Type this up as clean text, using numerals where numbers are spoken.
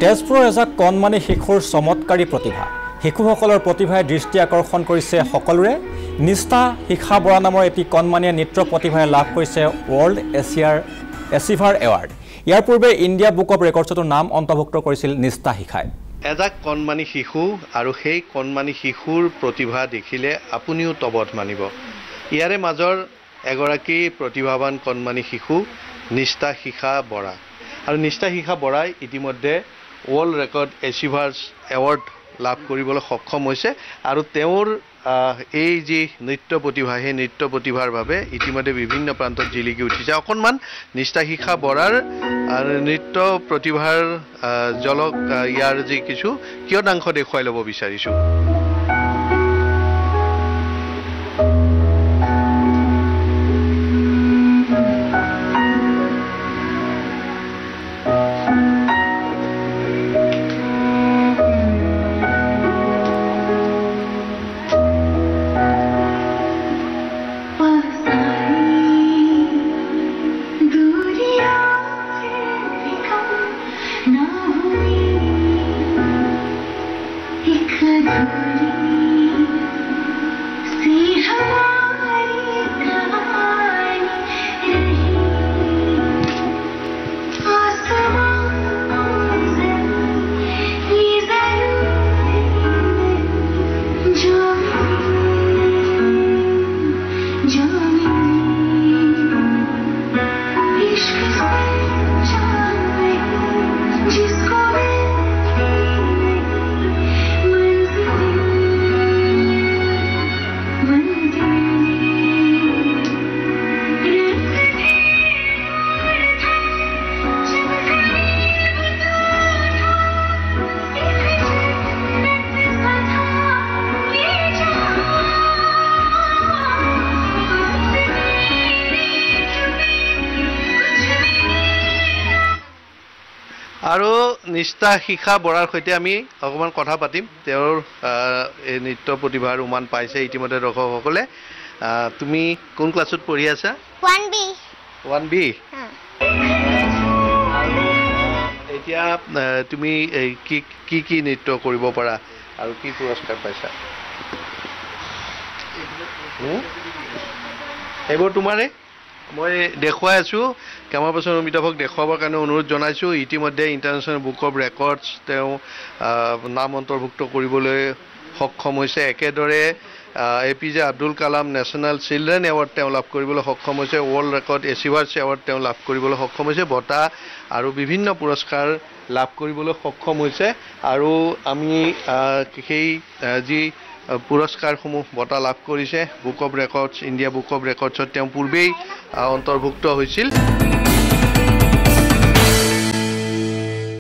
তেজপুৰৰ এজাক কণমানি শিশুৰ চমৎকাৰী প্ৰতিভা শিশুসকলৰ প্ৰতিভাই দৃষ্টি আকৰ্ষণ কৰিছে সকলোৰে নিষ্ঠা শিখা বৰা নামৰ এটি কণমানিয়ে নৃত্য প্ৰতিভাই লাভ কৰিছে ৱৰ্ল্ড এচিভাৰ এৱাৰ্ড ইয়াৰ পূৰ্বে ইণ্ডিয়া বুক অফ ৰেকৰ্ডছতো নাম অন্তৰ্ভুক্ত কৰিছিল নিষ্ঠা শিখাই এজাক কণমানি শিশু আৰু সেই কণমানি শিশুৰ প্ৰতিভা দেখিলে আপুনিও তবত মানিব ইয়াৰে মাজৰ এগৰাকী প্ৰতিভাৱান কণমানি শিশু নিষ্ঠা শিখা বৰা আৰু নিষ্ঠা শিখা বৰাই ইতিমধ্যে ৱৰ্ল্ড ৰেকৰ্ড এচিভাৰ্ছ এৱাৰ্ড লাভ কৰিবলৈ সক্ষম হৈছে আৰু তেওঁৰ এই যে নৃত্য প্ৰতিভা সেই নৃত্য প্ৰতিভাৰ বাবে ইতিমধ্যে বিভিন্ন প্ৰান্তত জিলিকি উঠিছে অকণমান নিষ্ঠা শিখা বৰাৰ নৃত্য প্ৰতিভাৰ জলক ইয়াৰ যে কিছু কিয়দাংশ দেখুৱাই ল'ব বিচাৰিছোঁ আৰু নিষ্ঠা শিখা বৰাৰ সৈতে আমি অকমান কথা পাতিম তেওঁৰ এই নৃত্য প্ৰতিভাৰ উমান পাইছে ইতিমধ্যে দৰ্শকসকলে তুমি কোন ক্লাছত পঢ়ি আছা 1B এতিয়া তুমি কি নৃত্য কৰিব পাৰা আৰু কি পুৰস্কাৰ পাইছা এইবোৰ তোমাৰে মই দেখুৱাই আছো কেমেৰা পাৰ্চন অমিতাভক দেখুৱাবৰ কাৰণে অনুৰোধ জনাইছো ইতিমধ্যে ইণ্টাৰনেশ্যনেল বুক অফ ৰেকৰ্ডছ তেওঁ নাম অন্তৰ্ভুক্ত কৰিবলৈ সক্ষম হৈছে একেদৰে APJ Abdul Kalam national children award তেওঁ লাভ কৰিবলৈ সক্ষম হৈছে ৱৰ্ল্ড ৰেকৰ্ড এচিভাৰ্ছ এৱাৰ্ড তেওঁ লাভ কৰিবলৈ সক্ষম হৈছে বঁটা আৰু বিভিন্ন পুৰস্কাৰ লাভ কৰিবলৈ সক্ষম হৈছে আৰু আমি সেই যি পুৰস্কাৰসমূহ বঁটা লাভ কৰিছে book of records India book of ৰেকৰ্ডছত তেওঁ পূৰ্বেই অন্তৰ্ভুক্ত হৈছিল